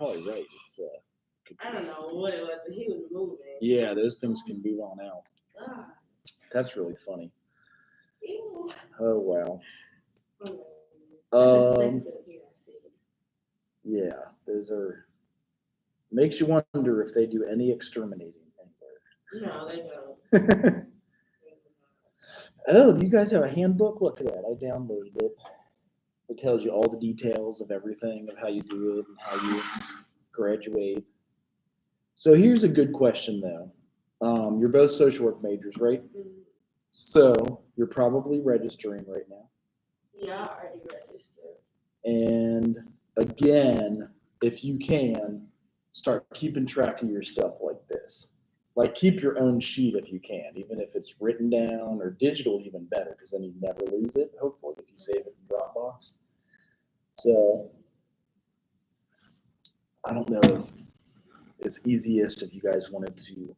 probably right. It's I don't know what it was, but he was moving. Yeah, those things can move on out. God. That's really funny. Ew. Oh wow. Yeah, those are makes you wonder if they do any exterminating anywhere. No, they don't. Oh, do you guys have a handbook? Look at that. I downloaded it. It tells you all the details of everything, of how you do it and how you graduate. So here's a good question, though. You're both social work majors, right? Mm-hmm. So you're probably registering right now. Yeah, I already registered. And again, if you can, start keeping track of your stuff like this. Like keep your own sheet if you can, even if it's written down, or digital is even better because then you never lose it, hopefully, if you save it in Dropbox. So I don't know if it's easiest if you guys wanted to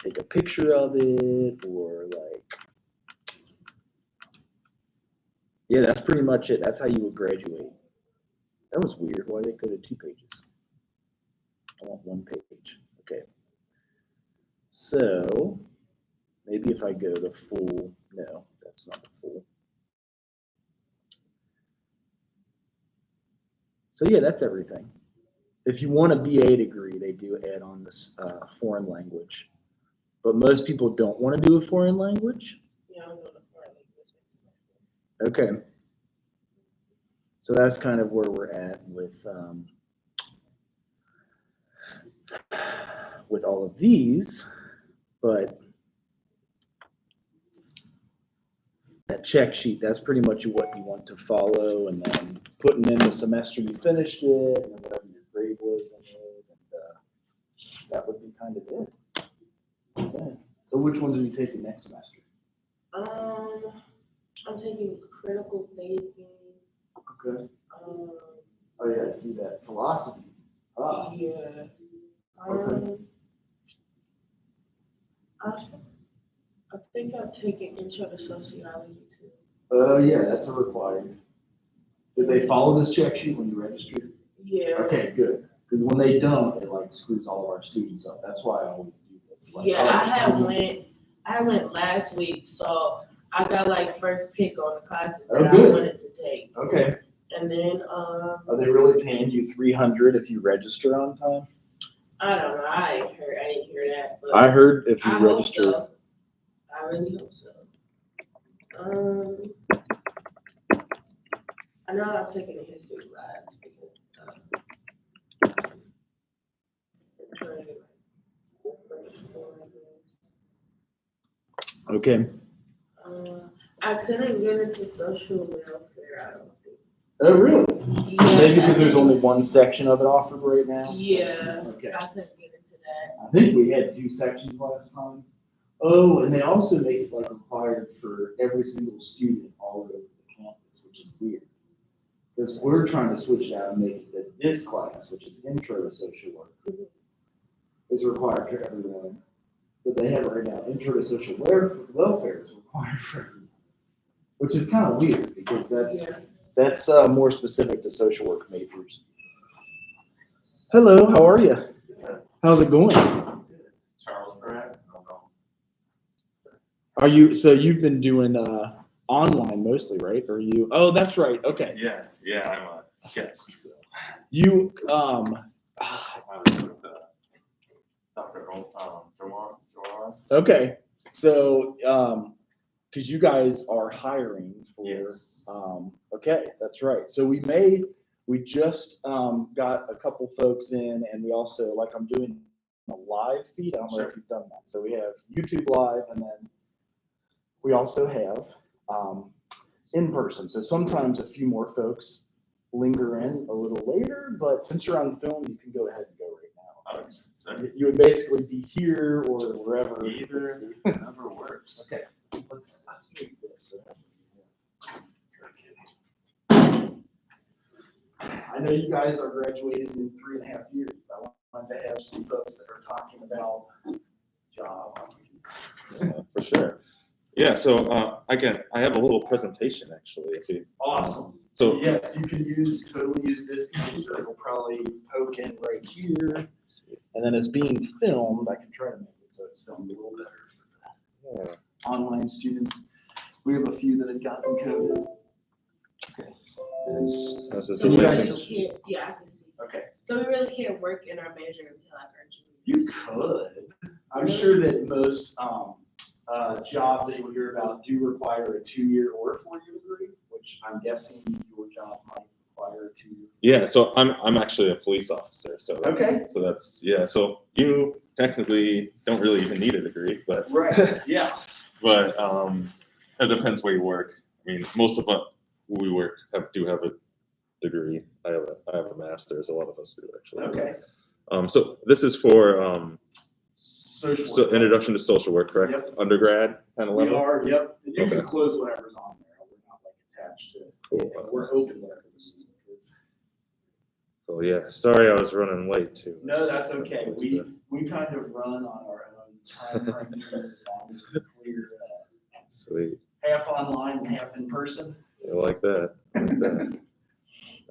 take a picture of it, or like, yeah, that's pretty much it. That's how you would graduate. That was weird. Why did it go to 2 pages? I want 1 page. Okay. So maybe if I go the full, no, that's not the full. So yeah, that's everything. If you want a BA degree, they do add on this foreign language. But most people don't want to do a foreign language. Yeah, I'm doing a foreign language. Okay. So that's kind of where we're at with all of these, but that check sheet, that's pretty much what you want to follow, and then putting in the semester you finished it, and then whatever your grade was in it, and that would be kind of it. Okay. So which ones are you taking next semester? I'm taking critical thinking. Okay. Oh yeah, I see that. Philosophy. Ah. Yeah. Okay. I think I'm taking intro to sociology too. Oh yeah, that's a required. Did they follow this check sheet when you registered? Yeah. Okay, good. Because when they don't, it like screws all of our students up. That's why I always do this. Like, yeah, I went last week, so I got like first pick on the classes that I wanted to take. Okay. And then are they really paying you $300 if you register on time? I don't know. I didn't hear that. But I heard if you register. So. I really hope so. I know I'm taking a history class because okay. I couldn't get into social welfare, I don't think. Oh, really? Yeah. Maybe because there's only one section of it offered right now? Yeah. Okay. I couldn't get into that. I think we had 2 sections last time. Oh, and they also make it like required for every single student all over the campus, which is weird. Because we're trying to switch it out and make it that this class, which is intro to social work, is required for everyone. But they have it right now, intro to social welfare is required for everyone. Which is kind of weird because that's more specific to social work majors. Hello, how are you? How's it going? Charles Pratt. Are you, so you've been doing online mostly, right? Or you, oh, that's right. Okay. Yeah, I'm a guest. So. You, Dr. Joran. Okay. So, because you guys are hiring for, yes. Okay, that's right. So we just got a couple folks in, and we also, like, I'm doing a live feed. I don't know if you've done that. So we have YouTube live, and then we also have in person. So sometimes a few more folks linger in a little later, but since you're on film, you can go ahead and go right now. You would basically be here or wherever. Either works. Okay, let's make this. I know you guys are graduating in 3.5 years. I wanted to have some folks that are talking about job. For sure. Yeah, so again, I have a little presentation actually. Awesome. So yes, you can totally use this computer. It'll probably poke in right here. And then it's being filmed. I can try to make it so it's filmed a little better for the online students. We have a few that have gotten COVID. this is So we the really link. can't, yeah, I can see. Okay. So we really can't work in our major until like our junior. You could. I'm sure that most jobs that you hear about do require a 2-year or a 4-year degree, which I'm guessing your job might require a 2-year. Yeah, so I'm actually a police officer, so that's, Okay. So that's yeah. So you technically don't really even need a degree, but Right. Yeah. but it depends where you work. I mean, most of us we work do have a degree. I have a master's. A lot of us do actually. Okay. So this is for Social so work. introduction to social work, correct? Yep. Undergrad kind of We level. are. Yep. You can Okay. close whatever's on there. We're not like attached to. Cool. We're open letters. So yeah, sorry I was running late too. No, that's okay. We kind of run on our own time frame here as long as we clear Sweet. half online and half in person. I like that. I like that.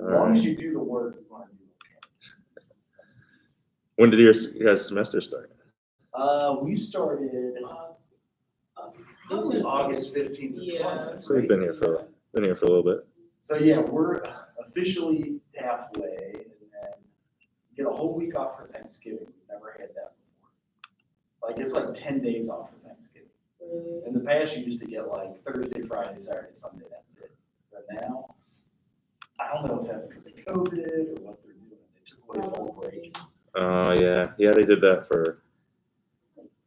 As long as you do the work, you're going to be okay. When did your guys' semester start? We started probably August 15th or Yeah. 20th. So we've been here for a little bit. So yeah, we're officially halfway, and then get a whole week off for Thanksgiving. We've never had that before. Like it's like 10 days off for Thanksgiving. In the past, you used to get like Thursday, Friday, Saturday, Sunday. That's it. So now, I don't know if that's because of COVID or what they're doing. They took away fall break. Yeah, they did that for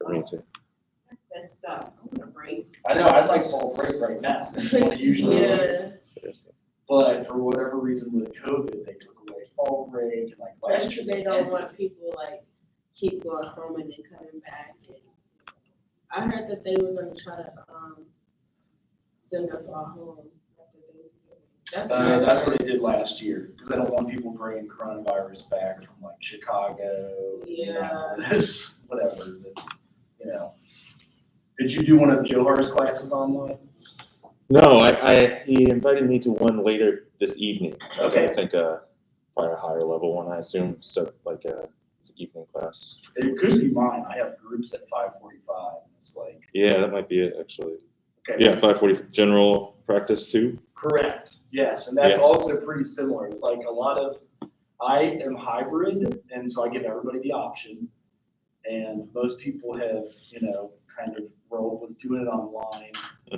me too. That's I want a break. I know, I'd like fall break right now. That's what it usually is. Seriously. But for whatever reason with COVID, they took away fall break and like last year. They don't want people like keep going home and then coming back. And I heard that they were gonna try to send us all home after Thanksgiving. That's what they did last year, because they don't want people bringing coronavirus back from like Chicago. Yeah. This, whatever, that's, you know. Did you do one of Johar's classes online? No, he invited me to one later this evening. Okay. I think probably a higher level one, I assume. So like it's an evening class. It could be mine. I have groups at 5:45. It's like. Yeah, that might be it actually. Okay. Yeah, 5:40 general practice too. Correct. Yes, and that's Yeah. also pretty similar. It's like a lot of, I am hybrid, and so I give everybody the option. And most people have, kind of rolled with doing it online.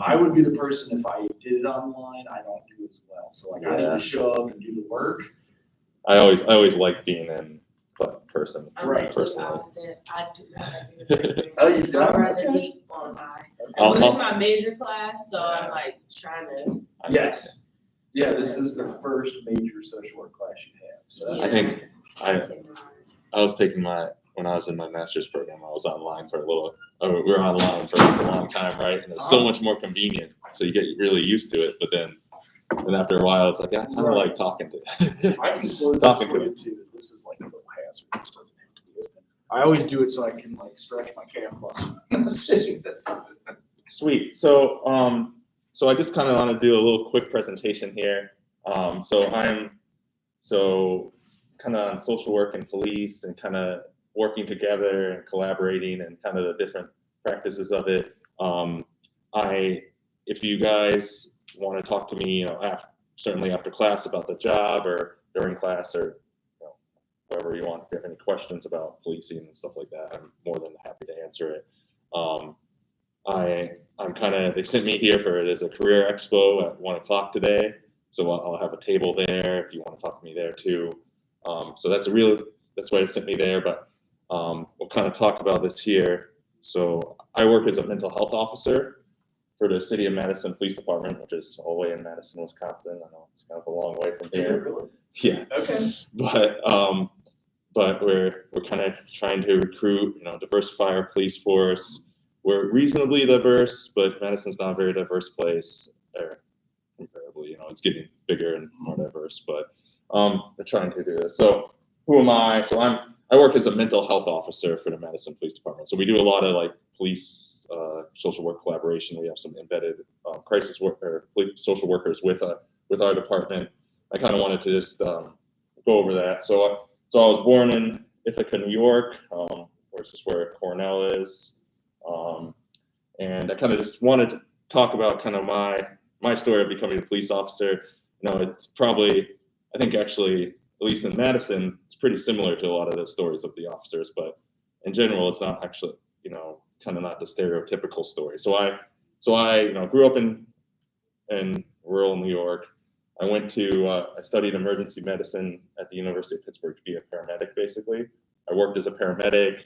I would be the person, if I did it online, I don't do as well. So like I need to show up and do the work. I always like being in person. I'm Right. like, Personally. I do not like being in person. Oh, you I'd don't? rather be online. I'll- But it's my major class, so I'm like trying to. Yes. Yeah, this is the first major social work class you have. So that's I think I cannot. was taking when I was in my master's program, I was online for we were online for a long time, right? And it was so much more convenient. So you get really used to it, but then after a while, it's like, I kind of like talking to I can close this Talking for to you too, is this is like a little hazard. This doesn't have to be open. I always do it so I can like stretch my calf muscle. Sweet. So I just kind of want to do a little quick presentation here. So I'm kind of on social work and police and kind of working together and collaborating and kind of the different practices of it. If you guys want to talk to me, certainly after class about the job or during class or whatever you want, if you have any questions about policing and stuff like that, I'm more than happy to answer it. They sent me here there's a career expo at 1:00 today. So I'll have a table there if you want to talk to me there too. So that's why they sent me there, but we'll kind of talk about this here. So I work as a mental health officer for the City of Madison Police Department, which is all the way in Madison, Wisconsin. I know it's kind of a long way from Is it here. really? Yeah. Okay. But we're kind of trying to recruit, diversify our police force. We're reasonably diverse, but Madison's not a very diverse place. Comparably, it's getting bigger and more diverse. But we're trying to do this. So who am I? So I work as a mental health officer for the Madison Police Department. So we do a lot of like police social work collaboration. We have some embedded crisis work or social workers with with our department. I kind of wanted to just go over that. So I was born in Ithaca, New York, which is where Cornell is, and I kind of just wanted to talk about kind of my story of becoming a police officer. You know, it's probably, I think actually, at least in Madison, it's pretty similar to a lot of the stories of the officers, but in general, it's not actually, you know, kind of not the stereotypical story. So I you know, grew up in rural New York. I studied emergency medicine at the University of Pittsburgh to be a paramedic, basically. I worked as a paramedic,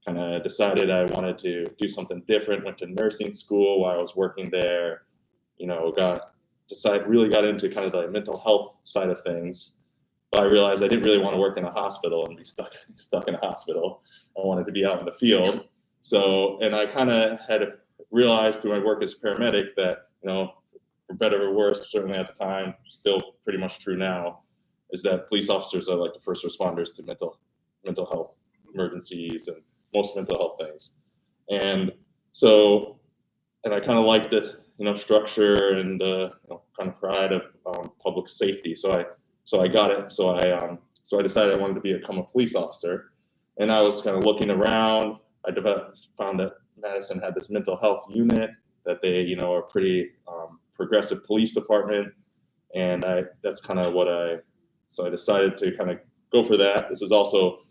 kind of decided I wanted to do something different, went to nursing school while I was working there, you know, really got into kind of the mental health side of things. But I realized I didn't really want to work in a hospital and be stuck in a hospital. I wanted to be out in the field. So, and I kind of had realized through my work as a paramedic that, you know, for better or worse, certainly at the time, still pretty much true now, is that police officers are like the first responders to mental health emergencies and most mental health things. And so, and I kind of liked the, you know, structure and you know, kind of pride of public safety. So I got it. So I decided I wanted to become a police officer. And I was kind of looking around. Found that Madison had this mental health unit, that they, you know, are pretty progressive police department. And that's kind of so I decided to kind of go for that. This is also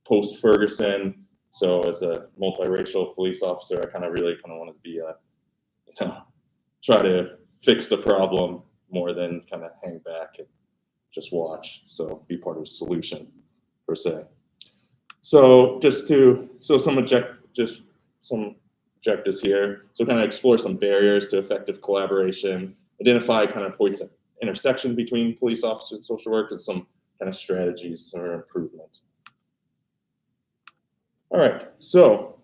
post Ferguson. So as a multiracial police officer, I kind of wanted to be you know, try to fix the problem more than kind of hang back and just watch. So be part of the solution per se. So some objectives here. So kind of explore some barriers to effective collaboration, identify kind of points of intersection between police officers and social work, and some kind of strategies for improvement. All right, so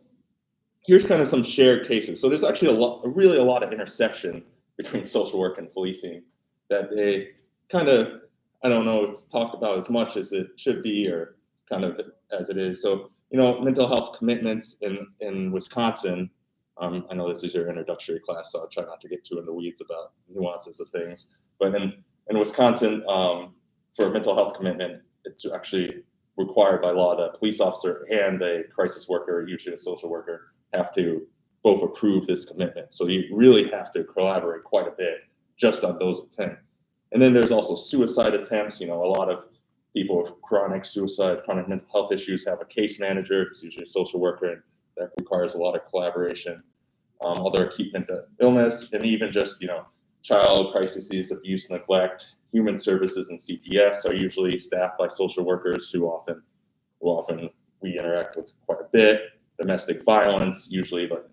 here's kind of some shared cases. So there's actually really a lot of intersection between social work and policing that they kind of, I don't know, it's talked about as much as it should be or kind of as it is. So, you know, mental health commitments in Wisconsin, I know this is your introductory class, so I'll try not to get too in the weeds about nuances of things. But in Wisconsin, for a mental health commitment, it's actually required by law that a police officer and a crisis worker, usually a social worker, have to both approve this commitment. So you really have to collaborate quite a bit just on those attempts. And then there's also suicide attempts. You know, a lot of people with chronic mental health issues have a case manager, it's usually a social worker, and that requires a lot of collaboration. Other acute mental illness, and even just, you know, child crises, abuse, neglect, human services, and CPS are usually staffed by social workers who often we interact with quite a bit. Domestic violence, usually like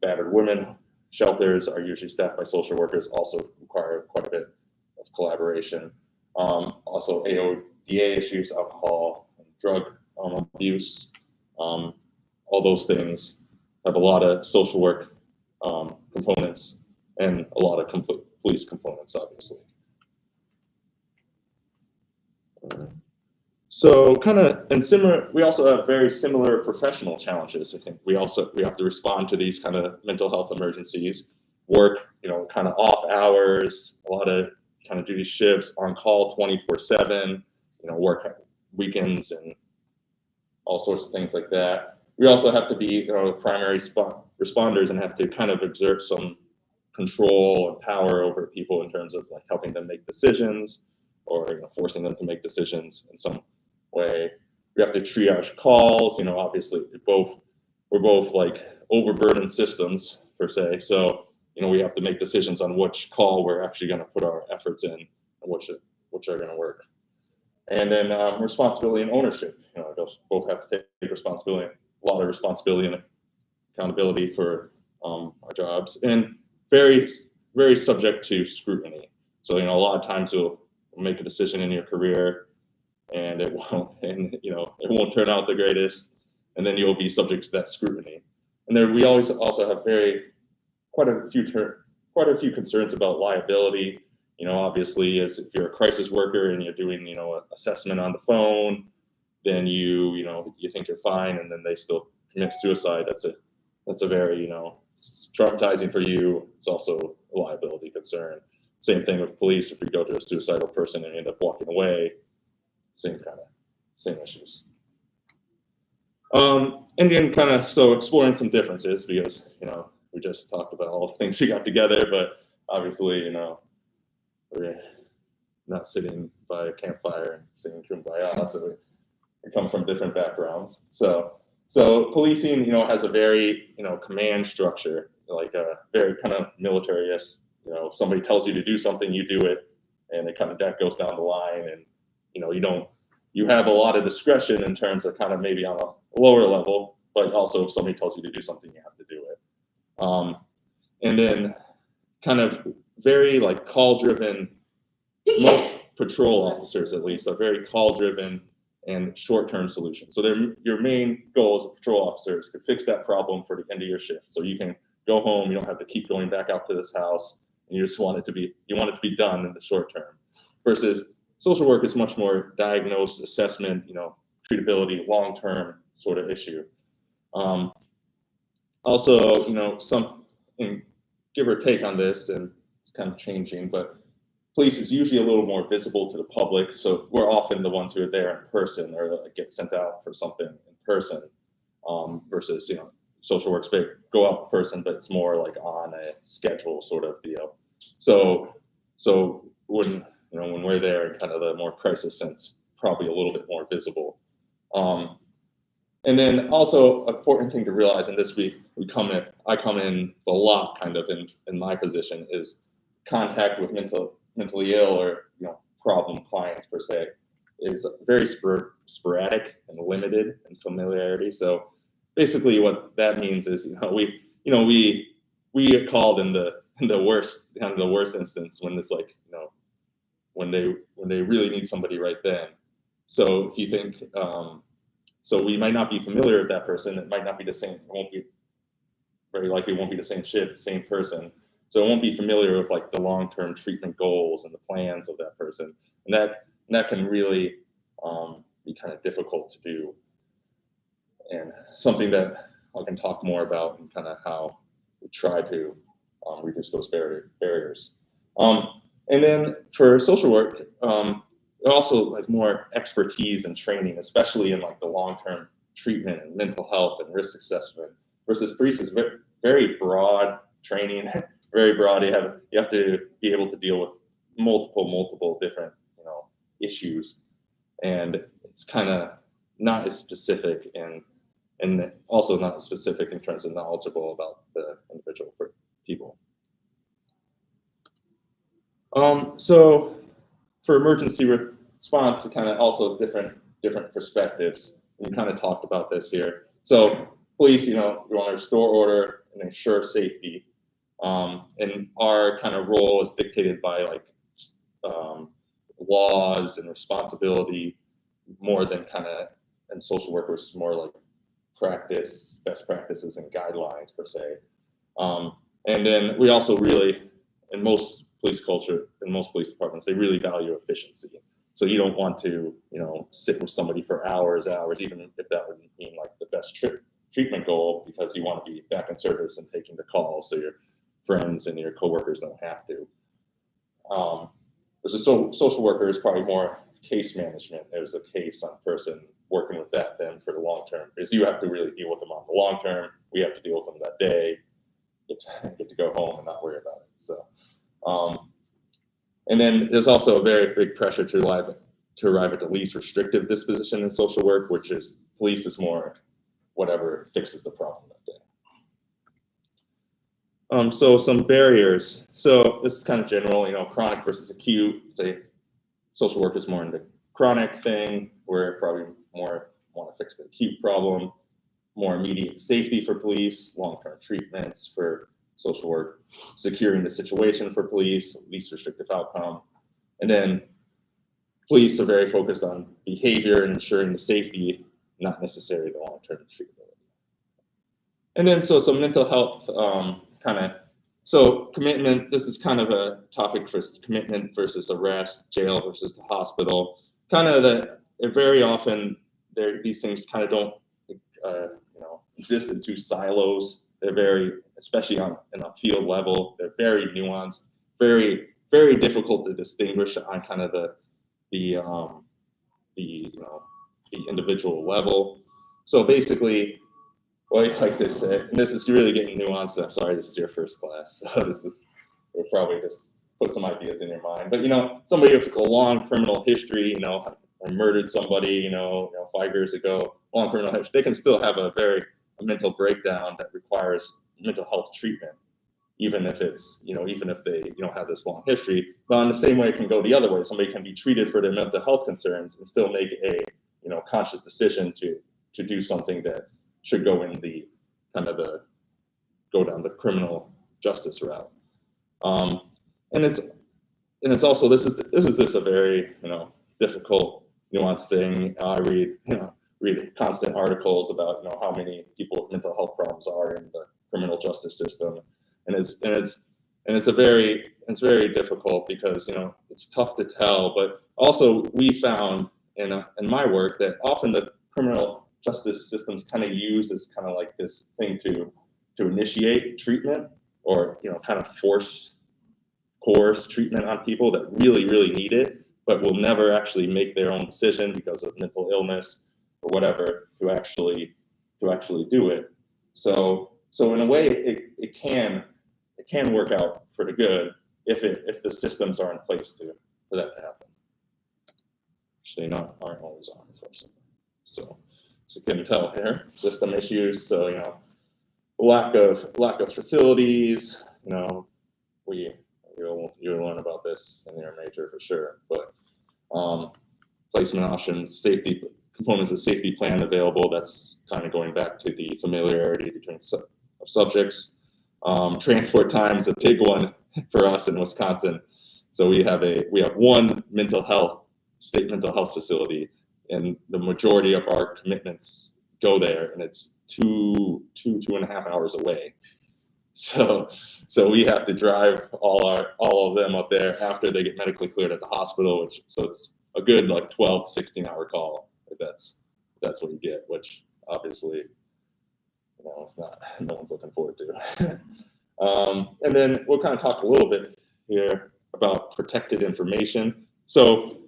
battered women shelters are usually staffed by social workers, also require quite a bit of collaboration. Also AODA issues, alcohol and drug abuse, all those things have a lot of social work components and a lot of police components, obviously. So kind of, and similar, we also have very similar professional challenges. I think we have to respond to these kind of mental health emergencies, work, you know, kind of off hours, a lot of kind of duty shifts, on call 24/7, you know, work weekends and all sorts of things like that. We also have to be, you know, primary responders and have to kind of exert some control and power over people in terms of like helping them make decisions or, you know, forcing them to make decisions in some way. We have to triage calls, you know, obviously we're both like overburdened systems per se. So, you know, we have to make decisions on which call we're actually going to put our efforts in and which are going to work. And then responsibility and ownership. You know, both have to take responsibility, a lot of responsibility and accountability for our jobs, and very, very subject to scrutiny. So, you know, a lot of times you'll make a decision in your career and it won't turn out the greatest, and then you'll be subject to that scrutiny. And then we always also have quite a few concerns about liability. You know, obviously, as if you're a crisis worker and you're doing, you know, an assessment on the phone, then you think you're fine, and then they still commit suicide. That's a very, you know, traumatizing for you. It's also a liability concern. Same thing with police. If we go to a suicidal person and end up walking away, same issues. And then kind of, so exploring some differences, because, we just talked about all the things we got together, but obviously, we're not sitting by a campfire and singing Kumbaya, so we come from different backgrounds. So policing, has a very, command structure, like a very kind of military-esque. If somebody tells you to do something, you do it, and it kind of that goes down the line, and you have a lot of discretion in terms of kind of maybe on a lower level, but also if somebody tells you to do something, you have to do it. And then kind of very like call-driven. Most patrol officers, at least, are very call-driven and short-term solutions. So your main goal as a patrol officer is to fix that problem for the end of your shift, so you can go home. You don't have to keep going back out to this house, and you just want it to be done in the short term. Versus social work is much more diagnose, assessment, treatability, long-term sort of issue. Also, and give or take on this, and it's kind of changing, but police is usually a little more visible to the public, so we're often the ones who are there in person or get sent out for something in person, versus social work's big, go out in person, but it's more like on a schedule sort of deal. So when we're there in kind of the more crisis sense, probably a little bit more visible. And then also an important thing to realize, and this week I come in a lot kind of in my position, is contact with mentally ill or problem clients per se is very sporadic and limited in familiarity. So basically what that means is we get called in the worst instance, when it's like when they really need somebody right then. So if you think so we might not be familiar with that person, it might not be the same, very likely won't be the same shift, same person. So it won't be familiar with like the long-term treatment goals and the plans of that person, and that can really be kind of difficult to do, and something that I can talk more about and kind of how we try to reduce those barriers. And then for social work, also like more expertise and training, especially in like the long-term treatment and mental health and risk assessment. Versus police is very broad training. Very broad. You have to be able to deal with multiple different issues, and it's kind of not as specific and also not as specific in terms of knowledgeable about the individual people. So for emergency response, kind of also different perspectives. We kind of talked about this here. So police, we want to restore order and ensure safety. And our kind of role is dictated by like laws and responsibility more than and social workers is more like best practices and guidelines per se. And then we also really, in most police culture, in most police departments, they really value efficiency. So you don't want to, sit with somebody for hours, even if that would mean like the best treatment goal, because you want to be back in service and taking the calls so your friends and your coworkers don't have to. There's a social worker is probably more case management. There's a case on person working with that then for the long term, because you have to really deal with them on the long term. We have to deal with them that day, get to go home and not worry about it. So, and then there's also a very big pressure to arrive at the least restrictive disposition in social work, which is police is more whatever fixes the problem that day. So some barriers. So this is kind of general, chronic versus acute. Say social work is more in the chronic thing, where probably more want to fix the acute problem, more immediate safety for police, long-term treatments for social work, securing the situation for police, least restrictive outcome. And then police are very focused on behavior and ensuring the safety, not necessarily the long-term treatability. And then so some mental health so commitment, this is kind of a topic for commitment versus arrest, jail versus the hospital. Kind of that very often these things kind of don't exist in two silos. They're very, especially in a field level, they're very nuanced, very very difficult to distinguish on kind of the the individual level. So basically, what I like to say, and this is really getting nuanced. I'm sorry, this is your first class, so we'll probably just put some ideas in your mind. But somebody with a long criminal history, or murdered somebody, 5 years ago, long criminal history, they can still have a mental breakdown that requires mental health treatment, even if they have this long history. But in the same way, it can go the other way. Somebody can be treated for their mental health concerns and still make a conscious decision to do something that should go in the go down the criminal justice route. And it's also this is a very difficult, nuanced thing. I read constant articles about how many people with mental health problems are in the criminal justice system, and it's very difficult because it's tough to tell. But also we found in my work that often the criminal justice systems kind of use as kind of like this thing to initiate treatment, or kind of coerce treatment on people that really need it, but will never actually make their own decision because of mental illness or whatever to actually do it. So in a way, it can work out for the good if the systems are in place for that to happen. Actually, aren't always on, unfortunately. So you can tell here, system issues. So lack of facilities. You'll learn about this in your major for sure. But placement options, safety components of safety plan available. That's kind of going back to the familiarity between subjects. Transport time is a big one for us in Wisconsin. So we have one state mental health facility, and the majority of our commitments go there, and it's 2.5 hours away. So we have to drive all of them up there after they get medically cleared at the hospital, so it's a good 12, 16-hour call if that's what you get, which obviously it's not, no one's looking forward to. And then we'll kind of talk a little bit here about protected information. So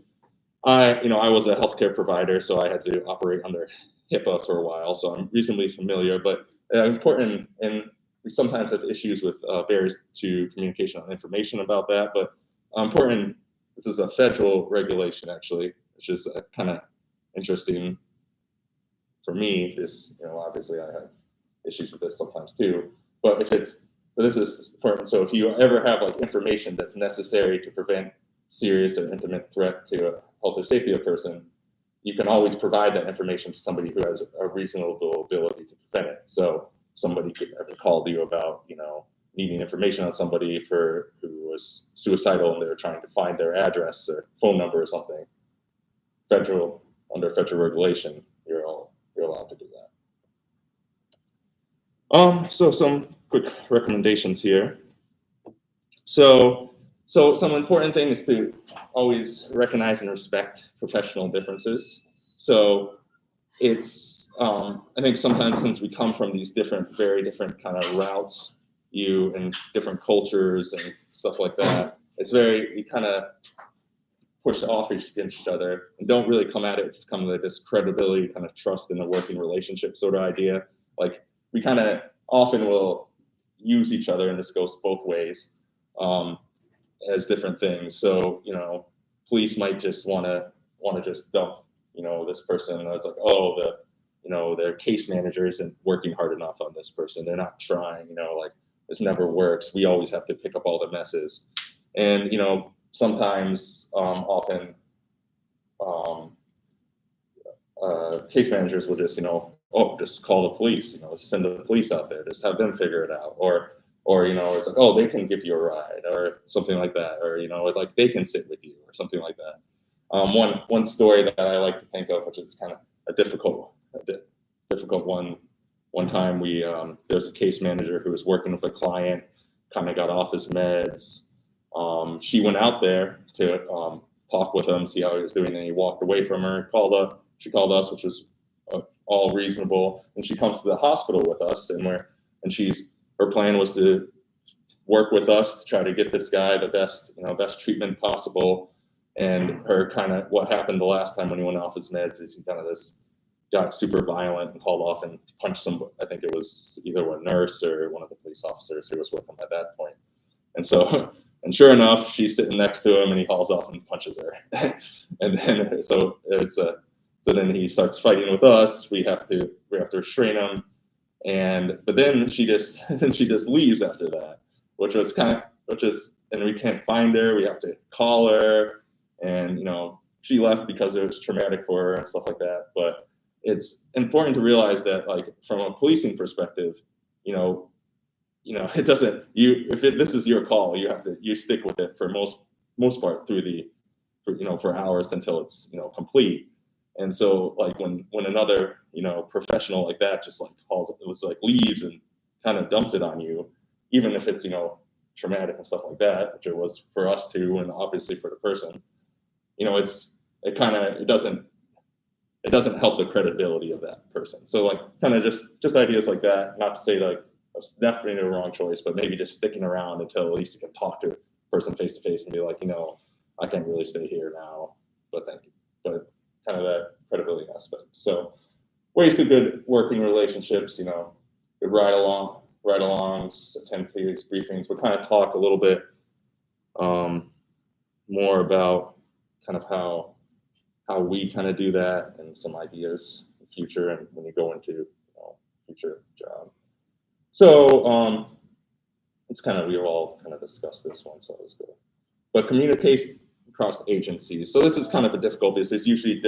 I was a healthcare provider, so I had to operate under HIPAA for a while, so I'm reasonably familiar, but important, and we sometimes have issues with barriers to communication on information about that, but important, this is a federal regulation actually, which is kind of interesting for me. Obviously I have issues with this sometimes too, but this is important. So if you ever have information that's necessary to prevent serious or intimate threat to health or safety of a person, you can always provide that information to somebody who has a reasonable ability to prevent it. So somebody could ever call you about, needing information on somebody who was suicidal and they were trying to find their address or phone number or something. Under federal regulation, you're allowed to do that. So some quick recommendations here. So some important thing is to always recognize and respect professional differences. So it's, I think sometimes since we come from these very different kind of routes, and different cultures and stuff like that, we kind of push off against each other and don't really come at it with kind of this credibility, kind of trust in the working relationship sort of idea. We kind of often will use each other, and this goes both ways, as different things. So, police might just want to just dump, this person. It's like, oh, their case manager isn't working hard enough on this person. They're not trying, this never works. We always have to pick up all the messes. And, sometimes, often, case managers will just, just call the police, send the police out there, just have them figure it out. Or it's like, oh, they can give you a ride or something like that. Or, they can sit with you or something like that. One story that I like to think of, which is kind of a difficult one. One time there was a case manager who was working with a client, kind of got off his meds. She went out there to talk with him, see how he was doing, and he walked away from her. She called us, which was all reasonable, and she comes to the hospital with us, and her plan was to work with us to try to get this guy the best treatment possible. And her kind of what happened the last time when he went off his meds is he kind of got super violent and called off and punched some. I think it was either a nurse or one of the police officers who was with him at that point. And so, and sure enough, she's sitting next to him and he hauls off and punches her. And then so then he starts fighting with us. We have to restrain him. But then she just leaves after that, and we can't find her. We have to call her, and she left because it was traumatic for her and stuff like that. But it's important to realize that, like, from a policing perspective, it doesn't. This is your call, you stick with it for most part for hours until it's complete. And so, like, when another professional like that just leaves and kind of dumps it on you, even if it's traumatic and stuff like that, which it was for us too, and obviously for the person, it doesn't help the credibility of that person. So, like, kind of just ideas like that. Not to say like that's definitely the wrong choice, but maybe just sticking around until at least you can talk to a person face to face and be like, I can't really stay here now, but thank you. But kind of that credibility aspect. So ways to good working relationships, good ride-alongs, attend police briefings. We'll kind of talk a little bit more about kind of how we kind of do that and some ideas in the future and when you go into future job. So it's kind of, we've all kind of discussed this one, so it was good. But communication across agencies. So this is kind of a difficult, there's usually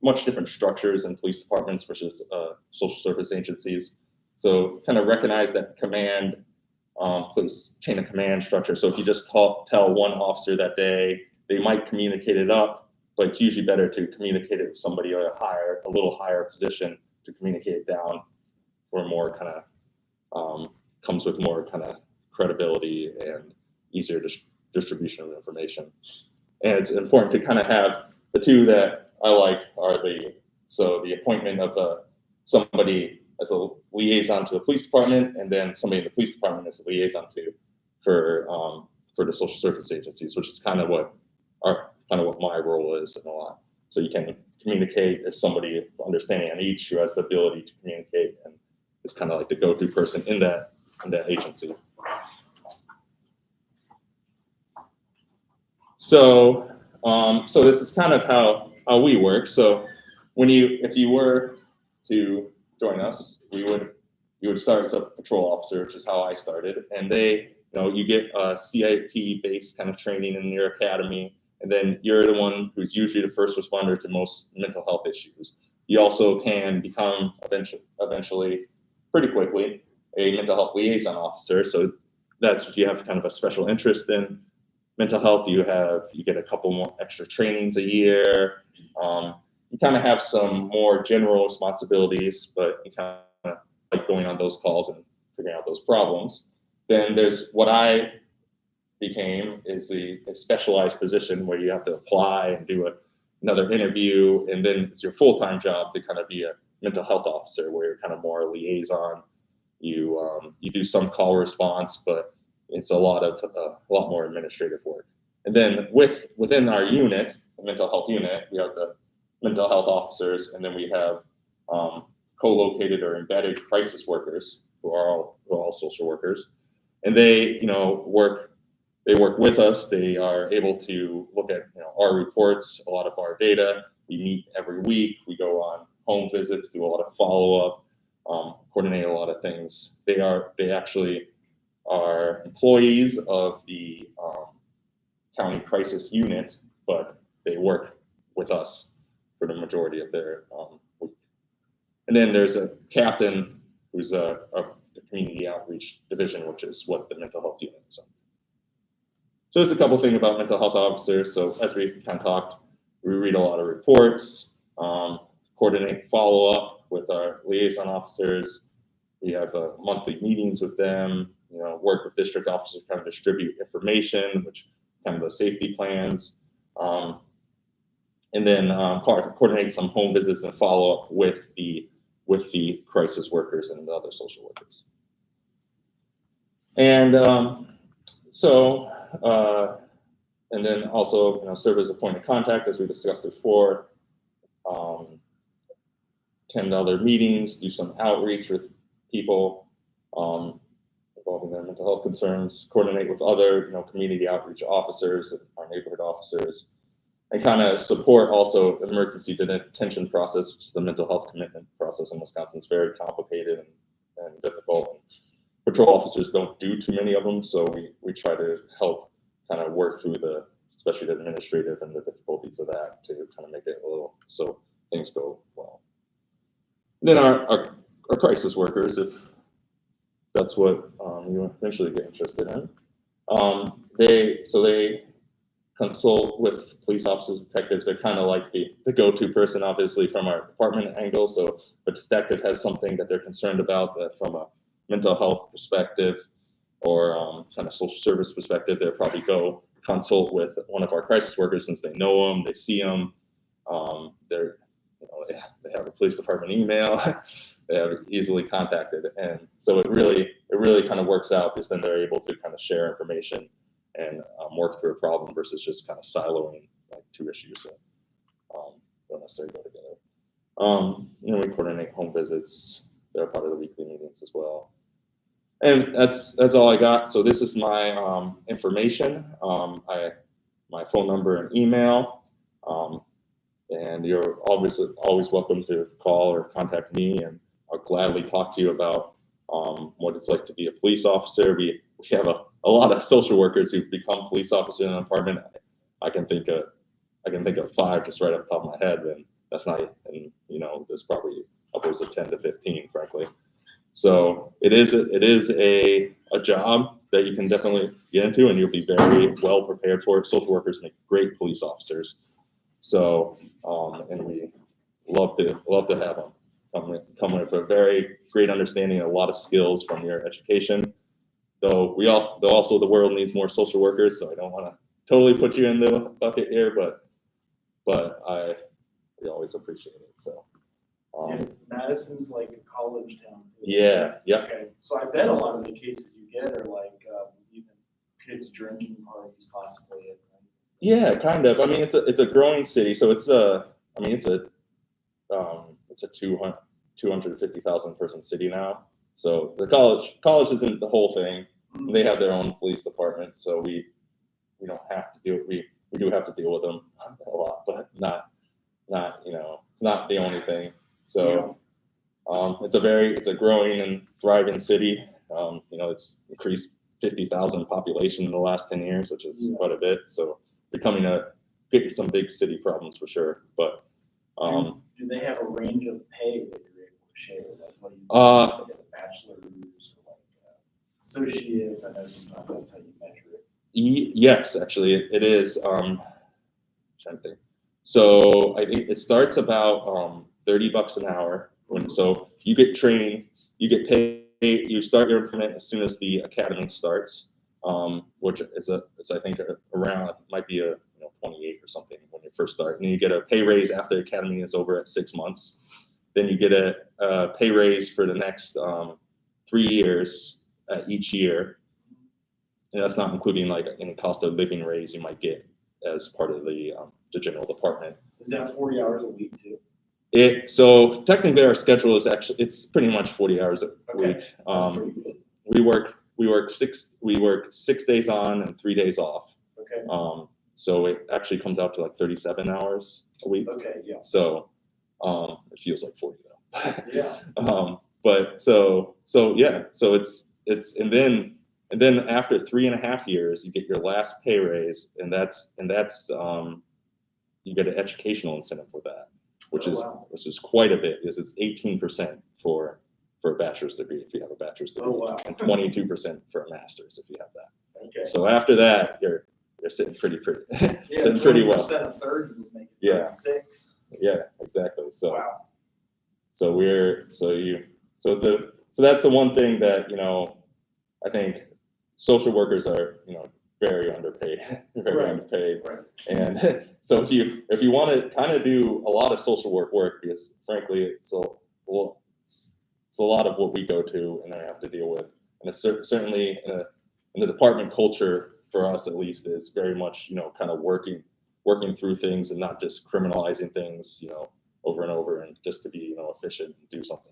much different structures in police departments versus social service agencies. So kind of recognize that police chain of command structure. So if you just tell one officer that day, they might communicate it up, but it's usually better to communicate it with somebody a little higher position to communicate it down for more kind of, comes with more kind of credibility and easier distribution of information. And it's important to kind of have the two that I like are the appointment of somebody as a liaison to the police department, and then somebody in the police department as a liaison for the social service agencies, which is kind of what my role is in a lot. So you can communicate if somebody understanding on each who has the ability to communicate and is kind of like the go-to person in that agency. So this is kind of how we work. So if you were to join us, you would start as a patrol officer, which is how I started. And you get a CIT based kind of training in your academy, and then you're the one who's usually the first responder to most mental health issues. You also can become eventually, pretty quickly, a mental health liaison officer. So that's if you have kind of a special interest in mental health. You get a couple more extra trainings a year. You kind of have some more general responsibilities, but you kind of like going on those calls and figuring out those problems. Then there's what I became is a specialized position where you have to apply and do another interview, and then it's your full-time job to kind of be a mental health officer, where you're kind of more a liaison. You do some call response, but it's a lot more administrative work. And then within our unit, the mental health unit, we have the mental health officers, and then we have co-located or embedded crisis workers who are all social workers, and they work with us. They are able to look at our reports, a lot of our data. We meet every week. We go on home visits, do a lot of follow-up, coordinate a lot of things. They actually are employees of the county crisis unit, but they work with us for the majority of their week. And then there's a captain who's a community outreach division, which is what the mental health unit is. So there's a couple things about mental health officers. So as we kind of talked, we read a lot of reports, coordinate follow-up with our liaison officers. We have monthly meetings with them, work with district officers, kind of distribute information, which kind of the safety plans, and then coordinate some home visits and follow up with the crisis workers and the other social workers. And so, and then also, serve as a point of contact, as we discussed before. Attend other meetings, do some outreach with people involving their mental health concerns, coordinate with other, community outreach officers, our neighborhood officers, and kind of support also emergency detention process, which is the mental health commitment process in Wisconsin. It's very complicated and difficult. Patrol officers don't do too many of them, so we try to help kind of work through especially the administrative and the difficulties of that to kind of make it a little, so things go well. And then our crisis workers, if that's what you eventually get interested in, they consult with police officers, detectives. They're kind of like the go-to person, obviously, from our department angle. So if a detective has something that they're concerned about that from a mental health perspective or kind of social service perspective, they'll probably go consult with one of our crisis workers since they know them, they see them. They have a police department email. They have easily contacted, and so it really kind of works out because then they're able to kind of share information and work through a problem versus just kind of siloing like two issues that don't necessarily go together. We coordinate home visits. They're part of the weekly meetings as well. And that's all I got. So this is my information. My phone number and email. And you're obviously always welcome to call or contact me, and I'll gladly talk to you about what it's like to be a police officer. We have a lot of social workers who've become police officers in an apartment. I can think of 5 just right off the top of my head, and that's not, and there's probably upwards of 10 to 15, frankly. So it is a job that you can definitely get into, and you'll be very well prepared for it. Social workers make great police officers. So, and we love to have them come with a very great understanding and a lot of skills from your education. Though also the world needs more social workers, so I don't want to totally put you in the bucket here, but we always appreciate it. So, Madison's like a college town. Yeah. Okay, so I bet a lot of the cases you get are like even kids drinking parties possibly. Yeah, kind of. I mean, it's a growing city, so it's a 250,000 person city now. So the college isn't the whole thing. They have their own police department, so we don't have to we do have to deal with them a lot, but not it's not the only thing. So it's a growing and thriving city. It's increased 50,000 population in the last 10 years, which is quite a bit. So becoming some big city problems for sure. But do they have a range of pay that you're able to share? Like what do you get a bachelor's or like associates? I know sometimes that's how you measure it. Yes, actually it is. Trying to think. So I think it starts about $30 an hour. So you get trained, you get paid, you start your employment as soon as the academy starts. Which is I think around might be 28 or something when you first start, and then you get a pay raise after the academy is over at 6 months. Then you get a pay raise for the next 3 years each year, and that's not including like any cost of living raise you might get as part of the general department. Is that 40 hours a week too? So technically our schedule is it's pretty much 40 hours a week. We work 6 days on and 3 days off. Okay. So it actually comes out to like 37 hours a week. Okay, yeah. So it feels like 40 though. Yeah. But so yeah, so it's and then after 3.5 years you get your last pay raise, and that's you get an educational incentive for that, which is quite a bit, because it's 18% for a bachelor's degree if you have a bachelor's degree, and 22% for a master's if you have that. Okay. So after that, you're sitting pretty sitting pretty well. 20% of third would make it 36. Yeah, exactly. So wow. So that's the one thing that I think social workers are very underpaid, underpaid. Right. And so if you want to kind of do a lot of social work, because frankly it's a lot of what we go to and I have to deal with, and it's certainly the department culture for us at least is very much, kind of working through things and not just criminalizing things, over and over and just to be, efficient and do something.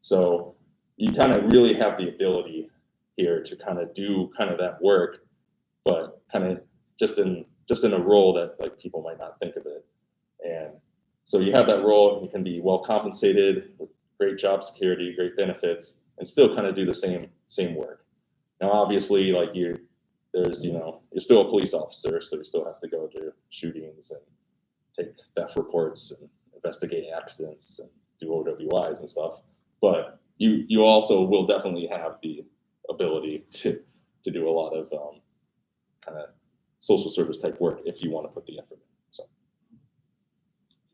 So you kind of really have the ability here to kind of do kind of that work, but kind of just in a role that like people might not think of it. And so you have that role and you can be well compensated with great job security, great benefits, and still kind of do the same work. Now, obviously, like you're still a police officer, so you still have to go to shootings and take theft reports and investigate accidents and do OWIs and stuff. But you also will definitely have the ability to do a lot of kind of social service type work if you want to put the effort in. So,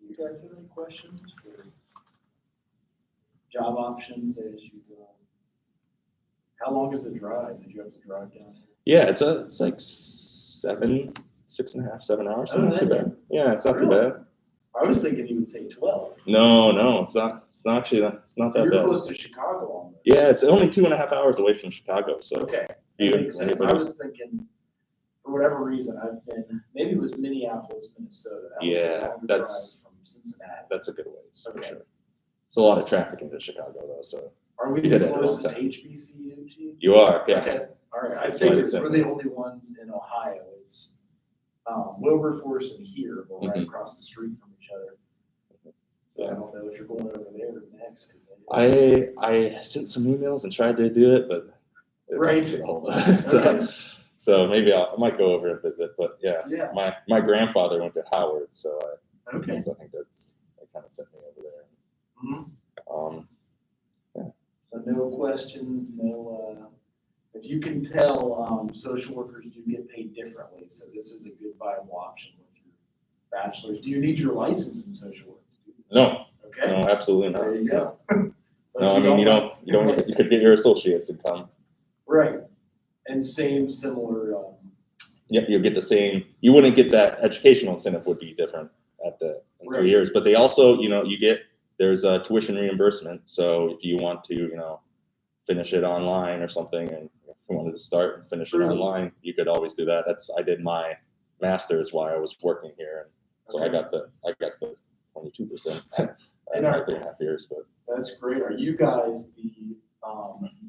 Do you guys have any questions for job options as you go? How long is the drive? Did you have to drive down here? yeah, it's like 6.5, 7 hours. So Oh, not too is it? bad. Yeah, it's not too Really? bad. I was thinking you would say 12. No, it's not. It's not actually. It's not So that you're bad. close to Chicago almost. Yeah, it's only 2.5 hours away from Chicago. So Okay, you, that makes sense. I anybody- was thinking, for whatever reason, maybe it was Minneapolis, Minnesota. That was a Yeah, longer that's- drive from Cincinnati. that's a good ways for Okay. sure. There's a lot of traffic into Chicago though, so Are we You the hit it at the wrong closest time. HBCU to you? you are. Yeah. Okay, all right. I That's why figured they we're the only ones in Ohio. It's Wilberforce and here, but right Mhm. across the street from each other. So I don't know if you're going over there next. 'Cause I sent some emails and tried to do it, but it Right. didn't get a hold of it. Okay. So maybe I might go over and visit. But yeah, Yeah. my grandfather went to Howard, so Okay. so I think that kind of sent me over there. Mhm. Um, So no questions, if you can tell, social workers do get paid differently, so this is a good viable option with your bachelor's. Do you need your license in social work? no, Okay, no, absolutely not. there you go. So No, if I mean you don't. want- You could get your associate's income. Right, and similar, Yep, you'll get the same. You wouldn't get that educational incentive would be different in Right. 3 years, but they also, there's a tuition reimbursement. So if you want to, finish it online or something, and if you wanted to start and finish it Really? online, you could always do that. I did my master's while I was working here, and so I Okay. got the 22% in And my are- 3.5 years. But that's great. Are you guys the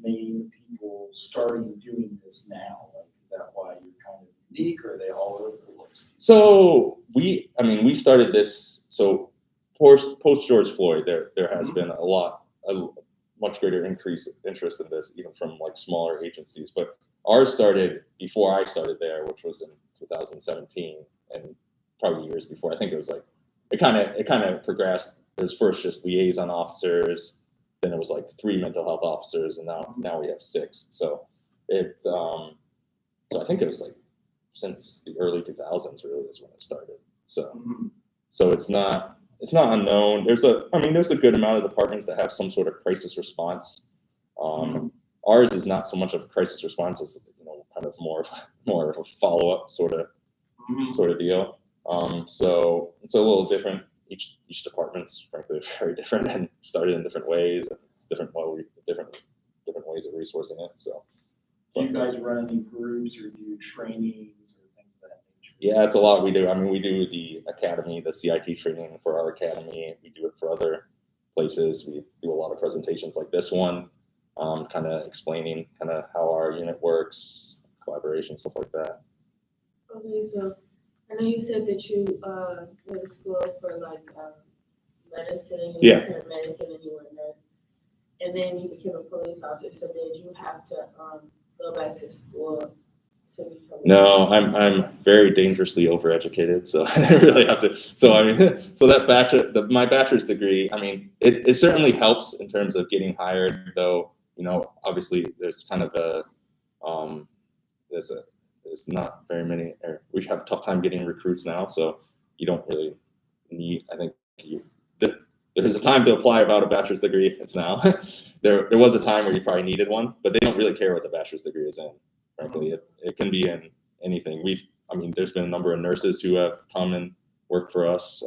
main people starting doing this now? Like, is that why you're kind of unique, or are they all over the place? so we started this. So post George Floyd, there has Mhm. been a much greater interest in this, even from like smaller agencies. But ours started before I started there, which was in 2017, and probably years before. I think it was like it kind of progressed. It was first just liaison officers, then it was like 3 mental health officers, and now we have 6. So so I think it was like since the early 2000s really is when it started. So Mhm. so it's not unknown. There's a good amount of departments that have some sort of crisis response. Ours is not so much of a crisis response as kind of more of a follow up sort of deal. So it's a little different. Each department's frankly very different and started in different ways. And it's different ways of resourcing it. So Do you guys run any groups or do trainings or things of that nature? yeah, it's a lot we do. I mean, we do the academy, the CIT training for our academy. We do it for other places. We do a lot of presentations like this one, kind of explaining kind of how our unit works, collaboration, stuff like that. Okay, so I know you said that you went to school for like medicine, you Yeah. were a paramedic, and then you were a nurse, and then you became a police officer. So did you have to go back to school to become? No, I'm very dangerously overeducated, so I didn't really have to. So I mean, so that my bachelor's degree, I mean, it certainly helps in terms of getting hired, though. Obviously there's kind of there's not very many. We have a tough time getting recruits now, so you don't really need. I think there's a time to apply about a bachelor's degree. It's now. There was a time where you probably needed one, but they don't really care what the bachelor's degree is in. Frankly, it can be in anything. There's been a number of nurses who have come and worked for us.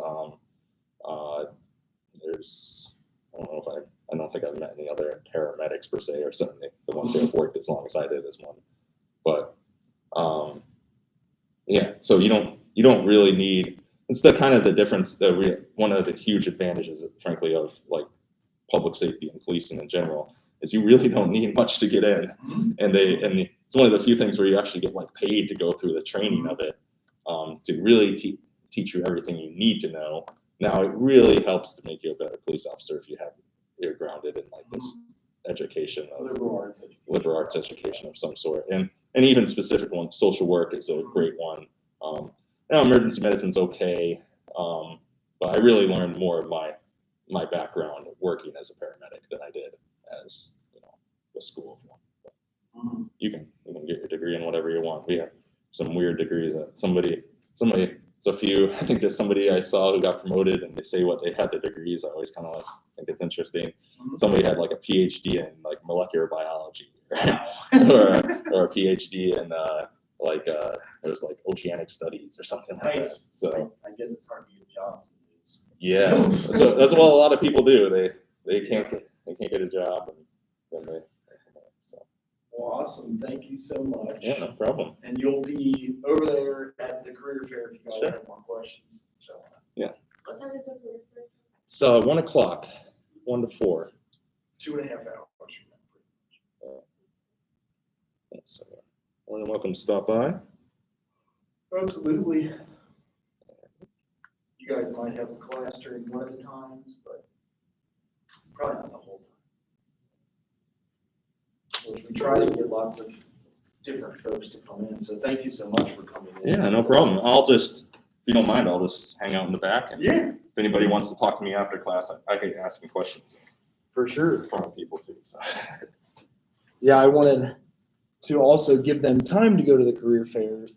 I don't think I've met any other paramedics per se, or certainly the ones who have worked as long as I did as one. But yeah, so you don't really need. It's the kind of the difference that one of the huge advantages, frankly, of like public safety and policing in general is you really don't need much to get in, and it's one of the few things where you actually get like paid to go through the training of it to really teach you everything you need to know. Now it really helps to make you a better police officer if you're grounded in like this education, liberal arts education of some sort, and even specific one, social work is a great one. Now emergency medicine's okay, but I really learned more of my background working as a paramedic than I did as the school of one. But you can get your degree in whatever you want. We have some weird degrees that somebody. It's a few. I think there's somebody I saw who got promoted, and they say what they had the degrees. I always kind of like think it's interesting. Somebody had like a PhD in like molecular biology, or a PhD in it was like oceanic studies or something like that. So I guess it's hard to get jobs. yeah, that's what a lot of people do. They can't get a job, and then so. Well, awesome. Thank you so much. Yeah, no problem. And you'll be over there at the career fair if you guys have more questions. So. What time is the career fair? It's 1 o'clock, 1 to 4. 2.5 hours. So, more than welcome to stop by. Absolutely. You guys might have a class during one of the times, but probably not the whole time. Which we try to get lots of different folks to come in. So thank you so much for coming in. Yeah, no problem. If you don't mind, I'll just hang out in the back. And if anybody wants to talk to me after class, I hate asking questions. For sure. In front of people too. So. Yeah, I wanted to also give them time to go to the career fair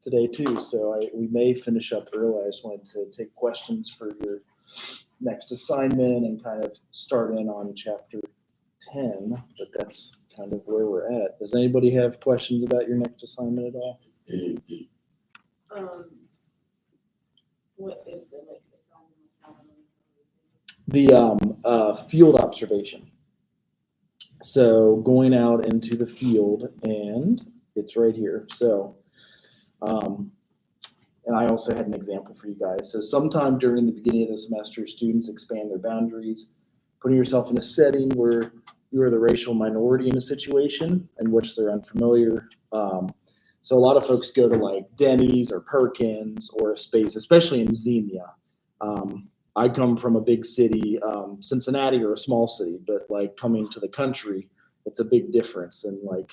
today too. So we may finish up early. I just wanted to take questions for your next assignment and kind of start in on chapter 10, but that's kind of where we're at. Does anybody have questions about your next assignment at all? What is the next assignment? The field observation. So going out into the field, and it's right here. So, and I also had an example for you guys. So sometime during the beginning of the semester, students expand their boundaries, putting yourself in a setting where you are the racial minority in a situation in which they're unfamiliar. So a lot of folks go to like Denny's or Perkins or a space, especially in Xenia. I come from a big city, Cincinnati, or a small city, but like coming to the country, it's a big difference. And like,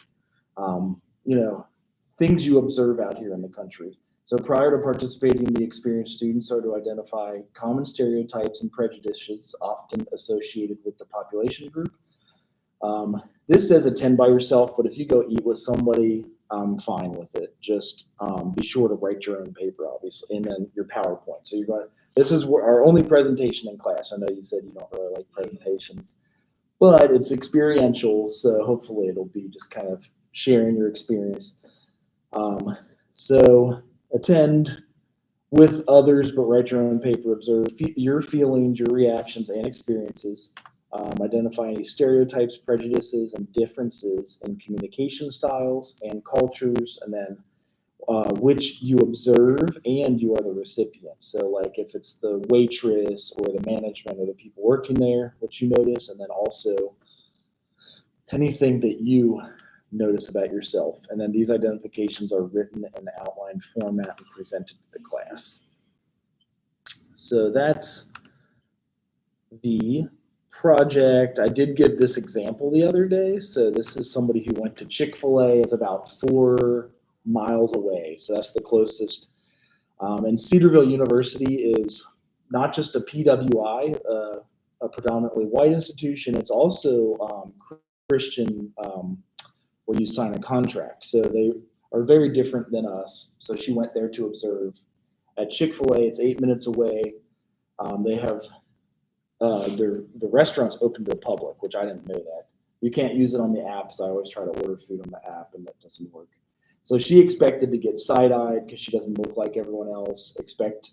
things you observe out here in the country. So prior to participating, the experienced students are to identify common stereotypes and prejudices often associated with the population group. This says attend by yourself, but if you go eat with somebody, I'm fine with it. Just be sure to write your own paper, obviously, and then your PowerPoint. So you're going. This is our only presentation in class. I know you said you don't really like presentations, but it's experiential, so hopefully it'll be just kind of sharing your experience. So attend with others, but write your own paper. Observe your feelings, your reactions, and experiences. Identify any stereotypes, prejudices, and differences in communication styles and cultures, and then which you observe and you are the recipient. So like if it's the waitress or the management or the people working there, what you notice, and then also anything that you notice about yourself. And then these identifications are written in the outline format and presented to the class. So that's the project. I did give this example the other day. So this is somebody who went to Chick-fil-A. It's about 4 miles away. So that's the closest. And Cedarville University is not just a PWI, a predominantly white institution. It's also Christian, where you sign a contract. So they are very different than us. So she went there to observe. At Chick-fil-A, it's 8 minutes away. They have the restaurant's open to the public, which I didn't know that. You can't use it on the app, because I always try to order food on the app, and that doesn't work. So she expected to get side-eyed because she doesn't look like everyone else. Expect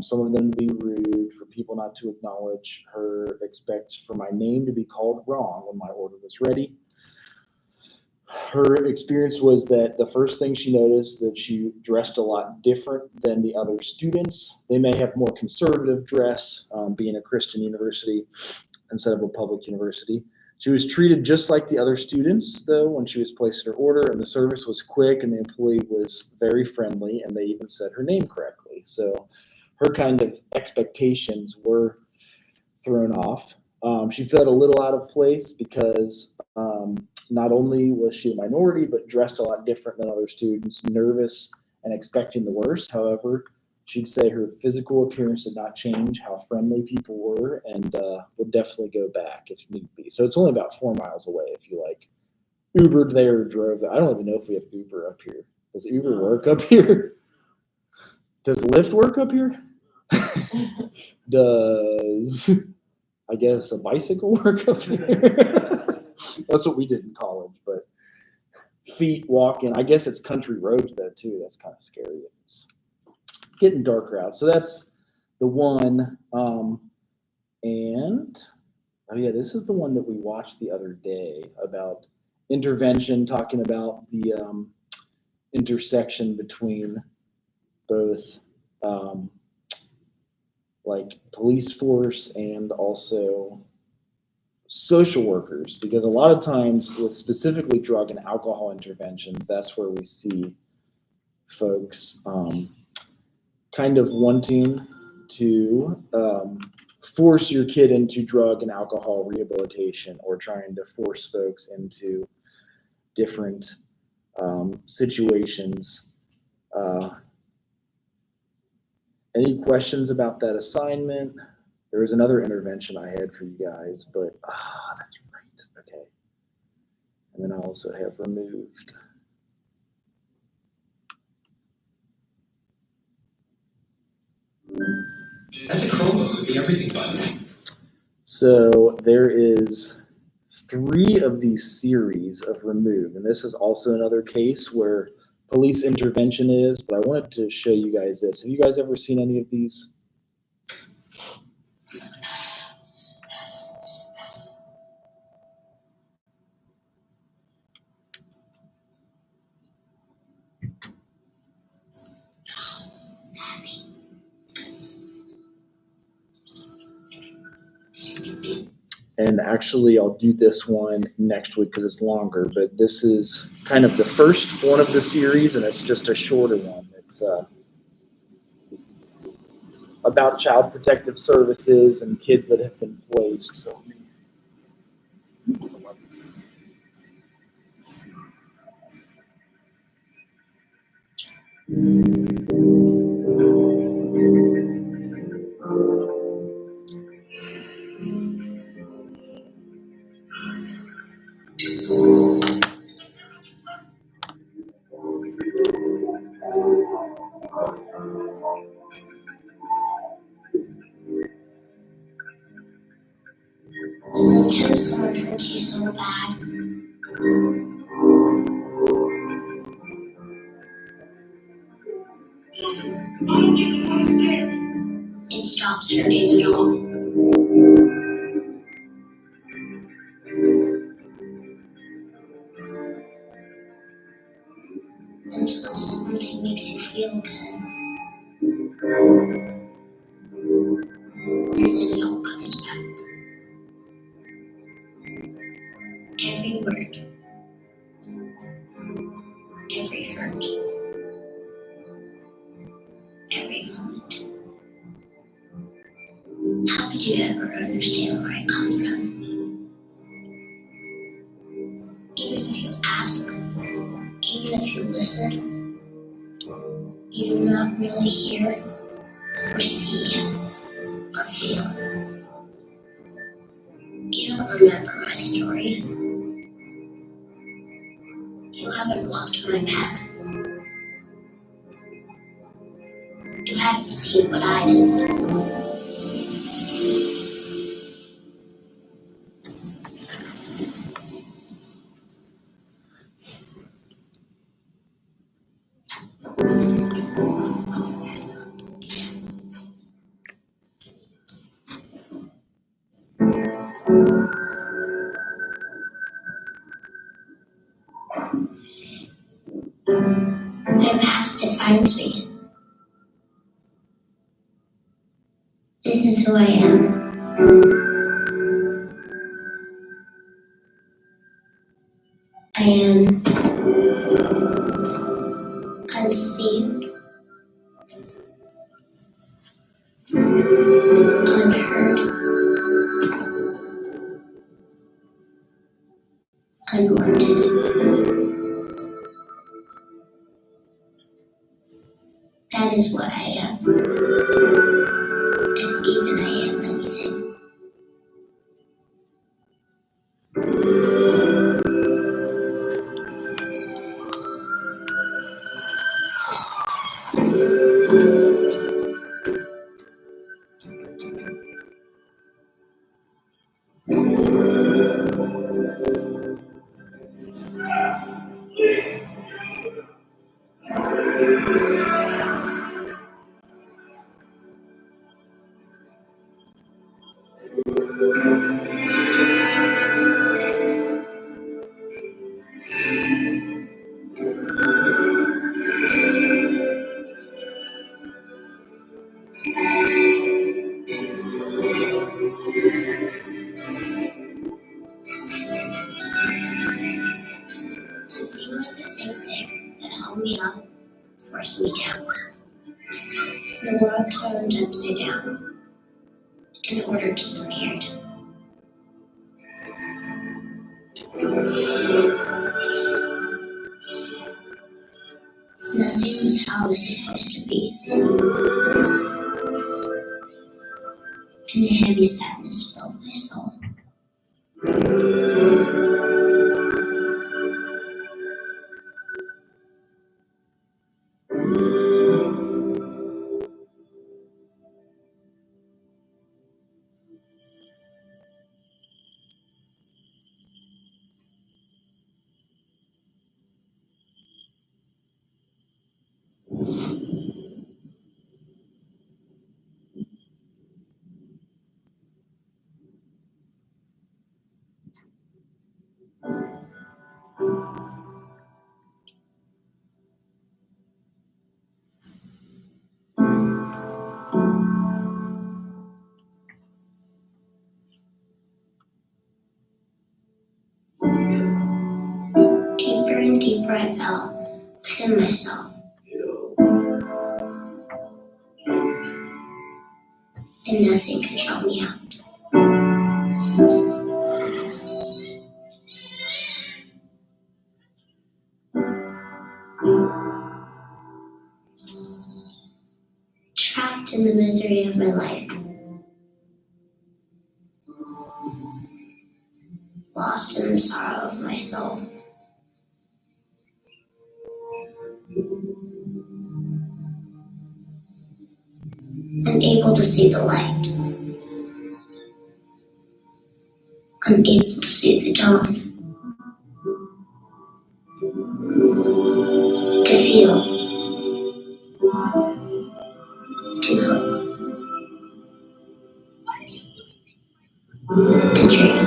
some of them to be rude, for people not to acknowledge her. Expect for my name to be called wrong when my order was ready. her experience was that the first thing she noticed that she dressed a lot different than the other students. They may have more conservative dress, being a Christian university instead of a public university. She was treated just like the other students, though, when she was placed in her order, and the service was quick, and the employee was very friendly, and they even said her name correctly. So her kind of expectations were thrown off. She felt a little out of place because not only was she a minority, but dressed a lot different than other students, nervous and expecting the worst. However, she'd say her physical appearance did not change, how friendly people were, and would definitely go back if need be. So it's only about 4 miles away if you like Ubered there or drove there. I don't even know if we have Uber up here. Does Uber work up here? Does Lyft work up here? Does, I guess, a bicycle work up here? That's what we did in college, but feet walking. I guess it's country roads though too. That's kind of scary. It's getting darker out. So that's the one. And oh yeah, this is the one that we watched the other day about intervention, talking about the intersection between both like police force and also social workers, because a lot of times with specifically drug and alcohol interventions, that's where we see folks kind of wanting to force your kid into drug and alcohol rehabilitation, or trying to force folks into different situations. Any questions about that assignment? There was another intervention I had for you guys, but that's right. Okay. And then I also have removed. That's a Chromebook with the everything button. So there is 3 of these series of remove, and this is also another case where police intervention is, but I wanted to show you guys this. Have you guys ever seen any of these? And actually, I'll do this one next week because it's longer, but this is kind of the first one of the series, and it's just a shorter one. It's about child protective services and kids that have been placed. So sometimes someone hurts you so bad. It stops hurting at all. Until something makes you feel good. And then it all comes back. Every word. Every hurt. Every moment. How could you ever understand where I come from? Even if you ask, even if you listen, you do not really hear or see or feel. You don't remember my story. You haven't walked my path. You haven't seen what I've seen. defines me. This is who I am. I am unseen, unheard, unwanted. That is what I am. If even I am anything. It seemed like the same thing that held me up, forced me down. The world turned upside down in order to disappear. Nothing was how it was supposed to be. And a heavy sadness filled my soul. Deeper and deeper I fell within myself. And nothing could draw me out. Trapped in the misery of my life. Lost in the sorrow of my soul. Unable to see the light. Unable to see the dawn. To feel. To hope. To dream.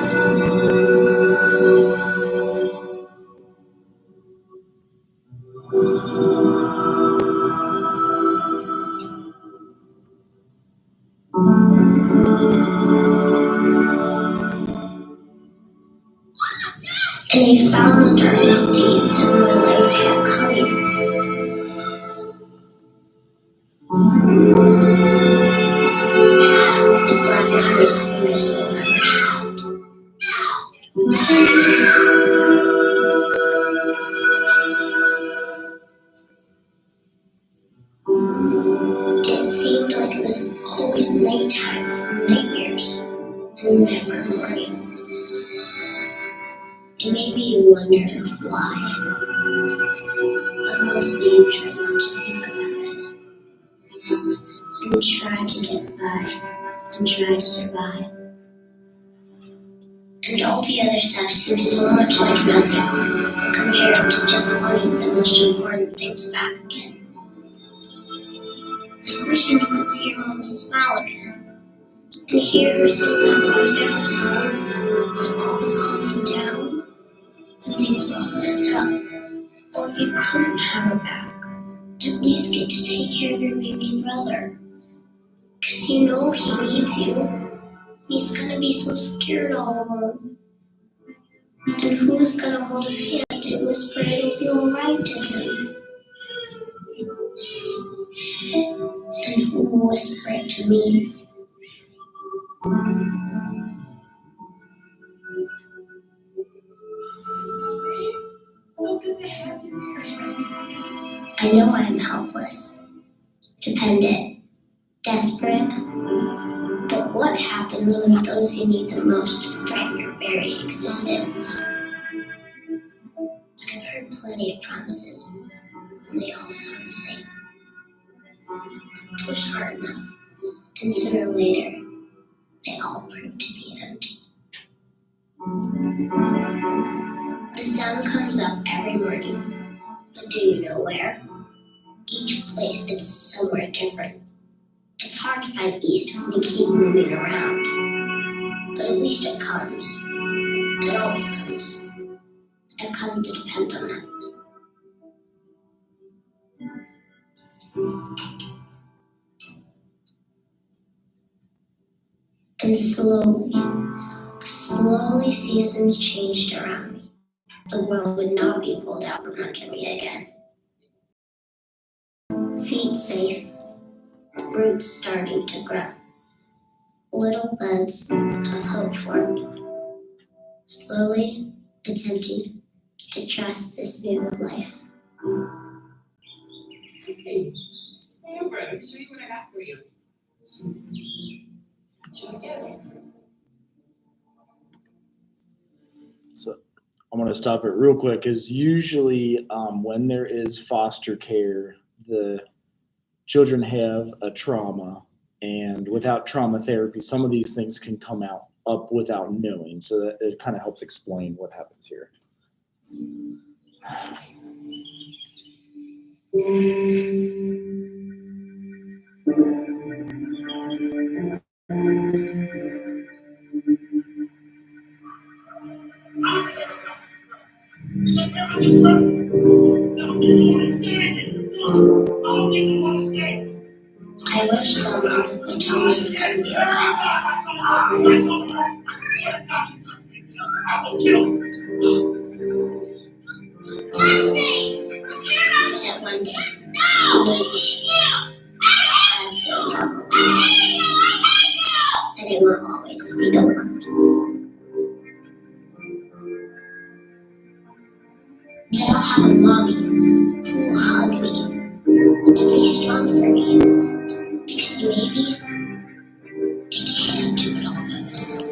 And I found the darkest days of my life kept coming. The blackest nights of my soul never stopped. It seemed like it was always nighttime for nightmares, and never morning. And maybe you wonder why, but mostly you try not to think about it. And try to get by, and try to survive. And all the other stuff seems so much like nothing, compared to just wanting the most important things back again. Like wishing you could see your mama smile again, and hear her sing that one favorite song that always calms you down when things go all messed up. Or if you couldn't have her back, and At least get to take care of your baby brother. Because you know he needs you. He's gonna be so scared all alone. And who's gonna hold his hand and whisper it'll be alright to him? And who will whisper it to me? I know I am helpless, dependent, desperate. But what happens when those you need the most threaten your very existence? I've heard plenty of promises, and they all sound the same. Push hard enough, and sooner or later, they all prove to be empty. The sun comes up every morning, but do you know where? Each place is somewhere different. It's hard to find east when you keep moving around, but at least it comes. It always comes. I've come to depend on it. And slowly seasons changed around me. The world would not be pulled out from under me again. Feet safe, roots starting to grow. Little buds of hope formed. Slowly attempting to trust this new life. Hey, Brad, let me show you what I got for you. So I'm going to stop it real quick because usually when there is foster care, the children have a trauma, and without trauma therapy, some of these things can come up without knowing. So that it kind of helps explain what happens here. I wish someone would tell me it's gonna be okay. That one day, maybe, I'll feel normal. That it won't always be the one. That I'll have a mommy who will hug me and be strong for me. Because maybe I can't do it all by myself.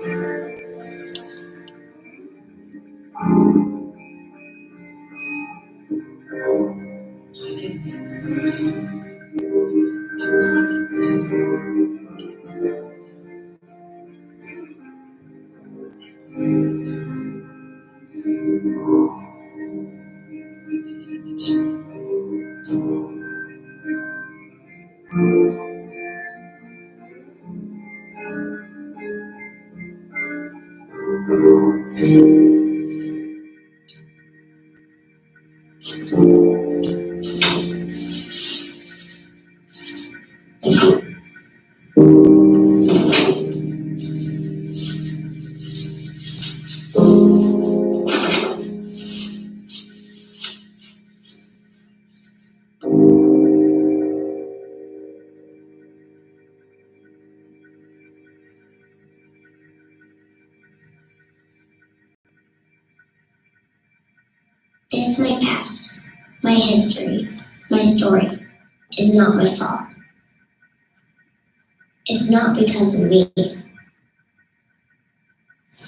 This my past, my history, my story is not my fault. It's not because of me. It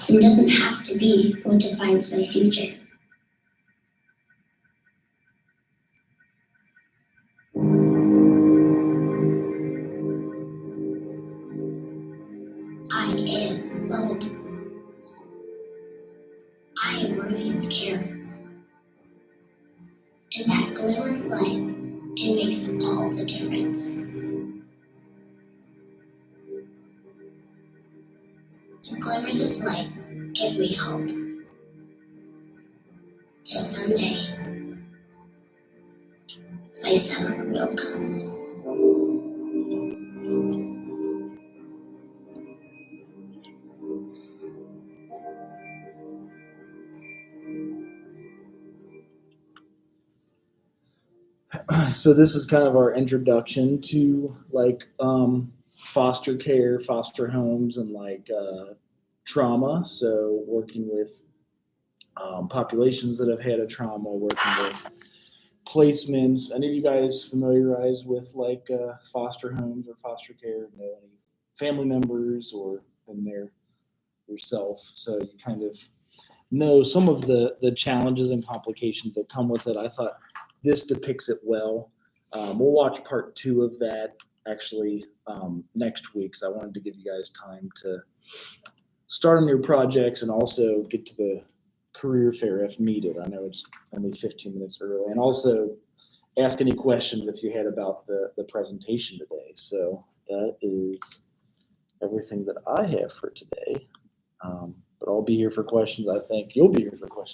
doesn't have to be what defines my future. I am loved. I am worthy of care. And that glimmer of light, it makes all the difference. The glimmers of light give me hope that someday my summer will come. So this is kind of our introduction to like foster care, foster homes, and like trauma. So working with populations that have had a trauma, working with placements. Any of you guys familiarized with like foster homes or foster care? Know any family members or been there yourself? So you kind of know some of the challenges and complications that come with it. I thought this depicts it well. We'll watch part 2 of that actually next week. So I wanted to give you guys time to start on your projects and also get to the career fair if needed. I know it's only 15 minutes early, and also ask any questions if you had about the presentation today. So that is everything that I have for today. But I'll be here for questions. I think you'll be here for questions.